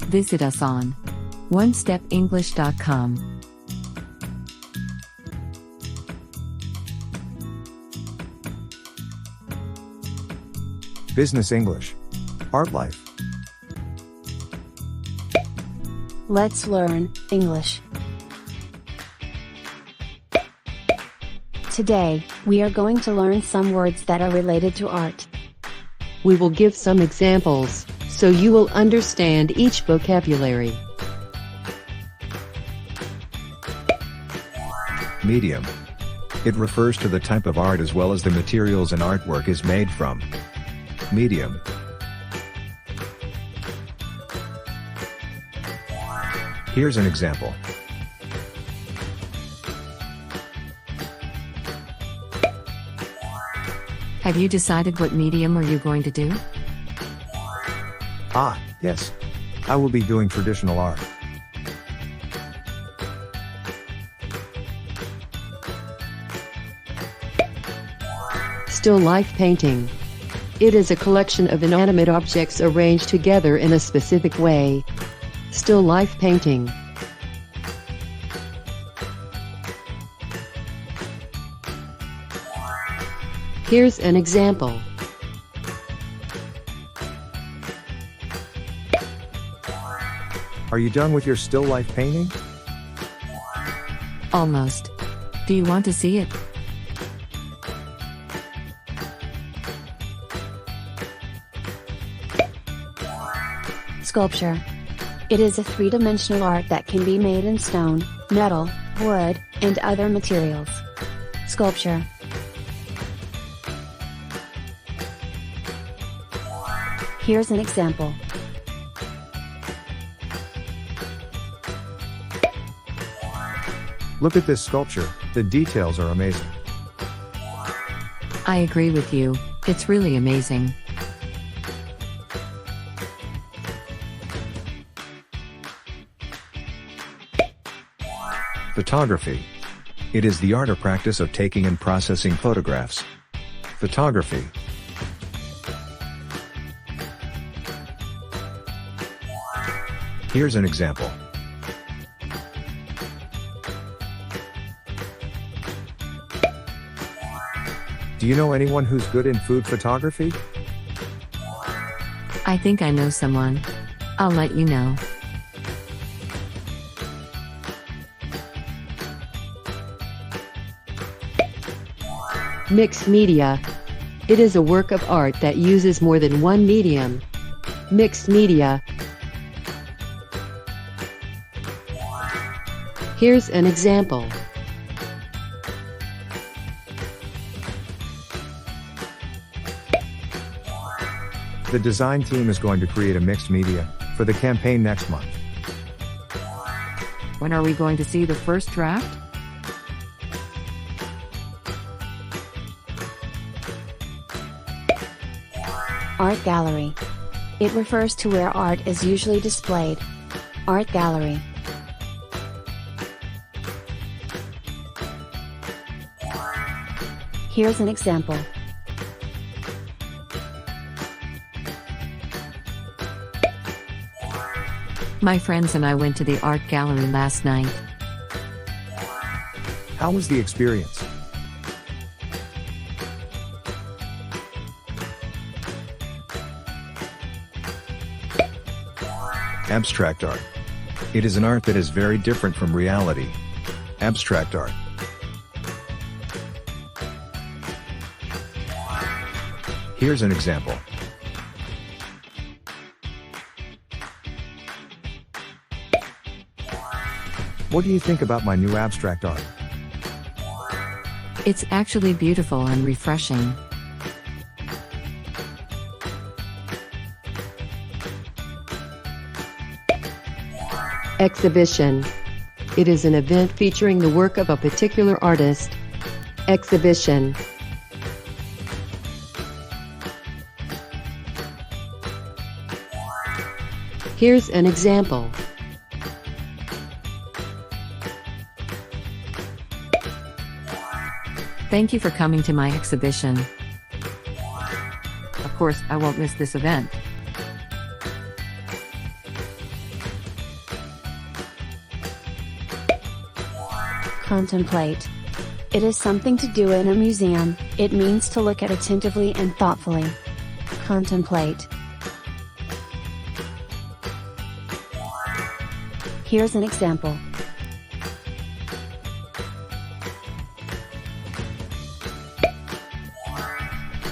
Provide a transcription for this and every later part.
Visit us on onestepenglish.com. Business English. Art Life. Let's learn English. Today, we are going to learn some words that are related to art. We will give some examples, so you will understand each vocabulary. Medium. It refers to the type of art as well as the materials an artwork is made from. Medium. Here's an example. Have you decided what medium are you going to do? Ah, yes. I will be doing traditional art. Still life painting. It is a collection of inanimate objects arranged together in a specific way. Still life painting. Here's an example. Are you done with your still life painting? Almost. Do you want to see it? Sculpture. It is a three-dimensional art that can be made in stone, metal, wood, and other materials. Sculpture. Here's an example. Look at this sculpture, the details are amazing. I agree with you, it's really amazing. Photography. It is the art or practice of taking and processing photographs. Photography. Here's an example. Do you know anyone who's good in food photography? I think I know someone. I'll let you know. Mixed media. It is a work of art that uses more than one medium. Mixed media. Here's an example. The design team is going to create a mixed media for the campaign next month. When are we going to see the first draft? Art gallery. It refers to where art is usually displayed. Art gallery. Here's an example. My friends and I went to the art gallery last night. How was the experience? Abstract art. It is an art that is very different from reality. Abstract art. Here's an example. What do you think about my new abstract art? It's actually beautiful and refreshing. Exhibition. It is an event featuring the work of a particular artist. Exhibition. Here's an example. Thank you for coming to my exhibition. Of course, I won't miss this event. Contemplate. It is something to do in a museum, it means to look at attentively and thoughtfully. Contemplate. Here's an example.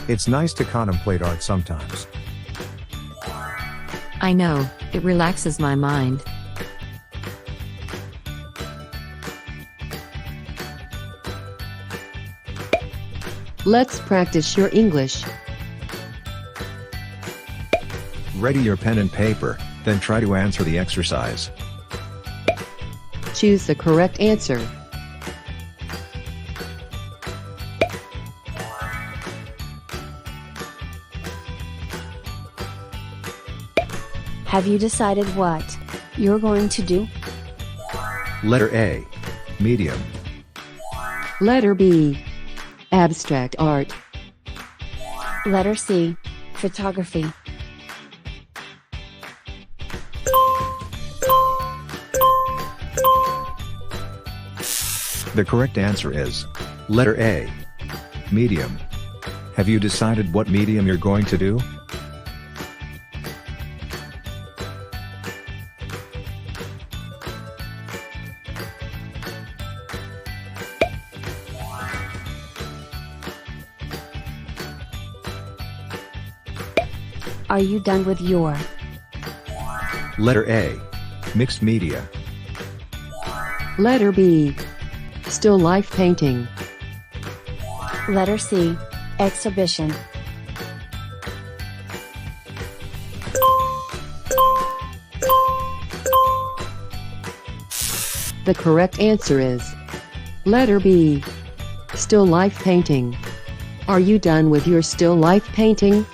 It's nice to contemplate art sometimes. I know, it relaxes my mind. Let's practice your English. Ready your pen and paper, then try to answer the exercise. Choose the correct answer. Have you decided what you're going to do? Letter A. Medium. Letter B. Abstract art. Letter C. Photography. The correct answer is letter A. Medium. Have you decided what medium you're going to do? Are you done with your Letter A. Mixed media. Letter B. Still life painting. Letter C. Exhibition. The correct answer is letter B. Still life painting. Are you done with your still life painting?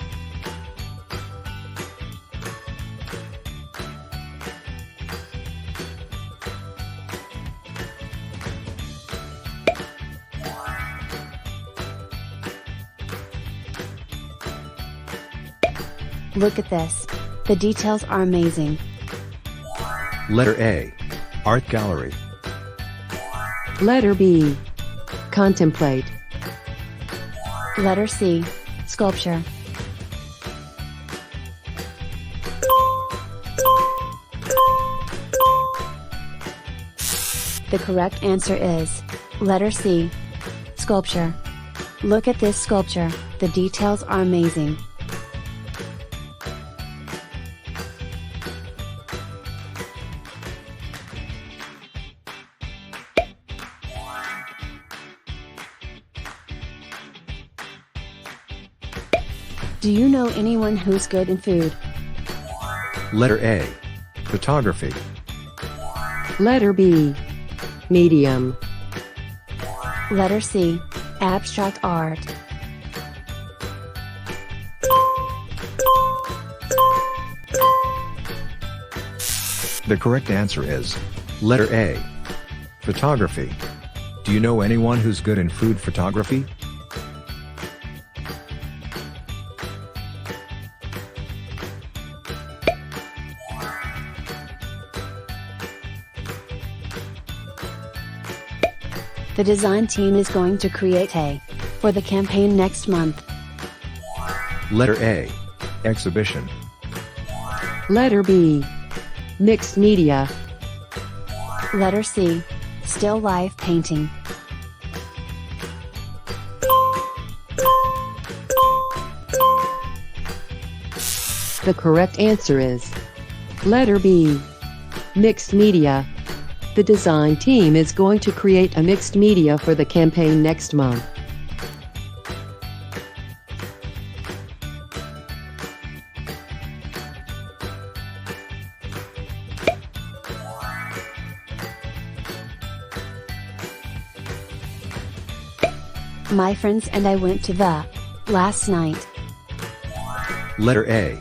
Look at this. The details are amazing. Letter A. Art gallery. Letter B. Contemplate. Letter C. Sculpture. The correct answer is letter C. Sculpture. Look at this sculpture, the details are amazing. Do you know anyone who's good in food? Letter A. Photography. Letter B. Medium. Letter C. Abstract art. The correct answer is letter A. Photography. Do you know anyone who's good in food photography? The design team is going to create a for the campaign next month. Letter A. Exhibition. Letter B. Mixed media. Letter C. Still life painting. The correct answer is letter B. Mixed media. The design team is going to create a mixed media for the campaign next month. My friends and I went to the last night. Letter A.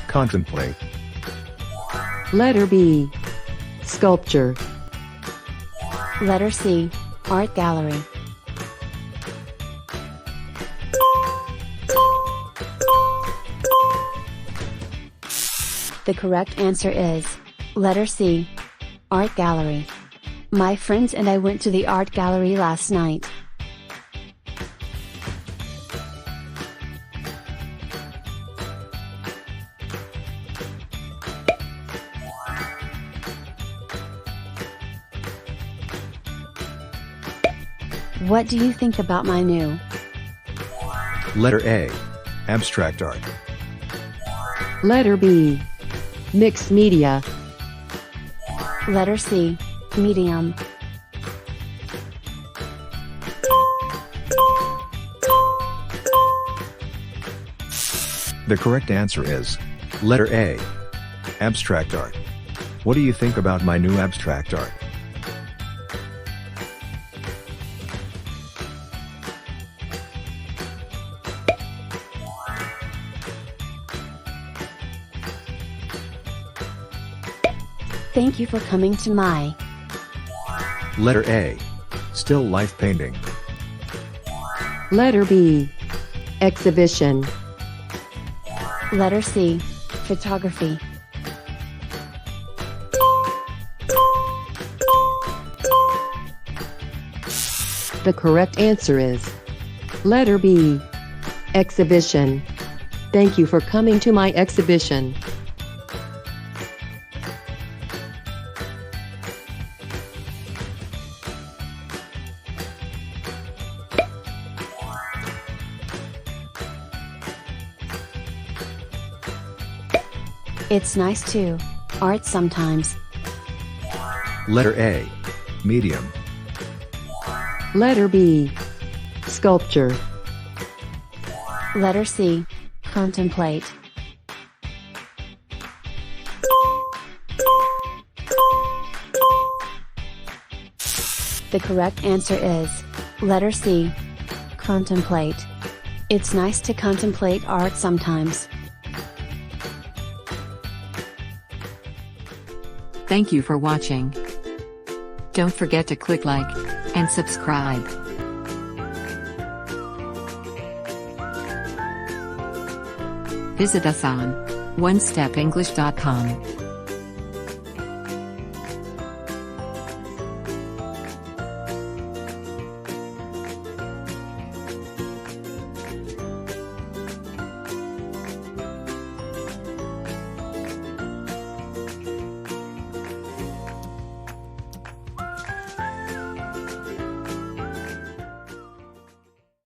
Contemplate. Letter B. Sculpture. Letter C. Art gallery. The correct answer is letter C. Art gallery. My friends and I went to the art gallery last night. What do you think about my new? Letter A. Abstract art. Letter B. Mixed media. Letter C. Medium. The correct answer is letter A. Abstract art. What do you think about my new abstract art? Thank you for coming to my. Letter A. Still life painting. Letter B. Exhibition. Letter C. Photography. The correct answer is letter B. Exhibition. Thank you for coming to my exhibition. It's nice to art sometimes. Letter A. Medium. Letter B. Sculpture. Letter C. Contemplate. The correct answer is letter C. Contemplate. It's nice to contemplate art sometimes. Thank you for watching. Don't forget to click like and subscribe. Visit us on onestepenglish.com.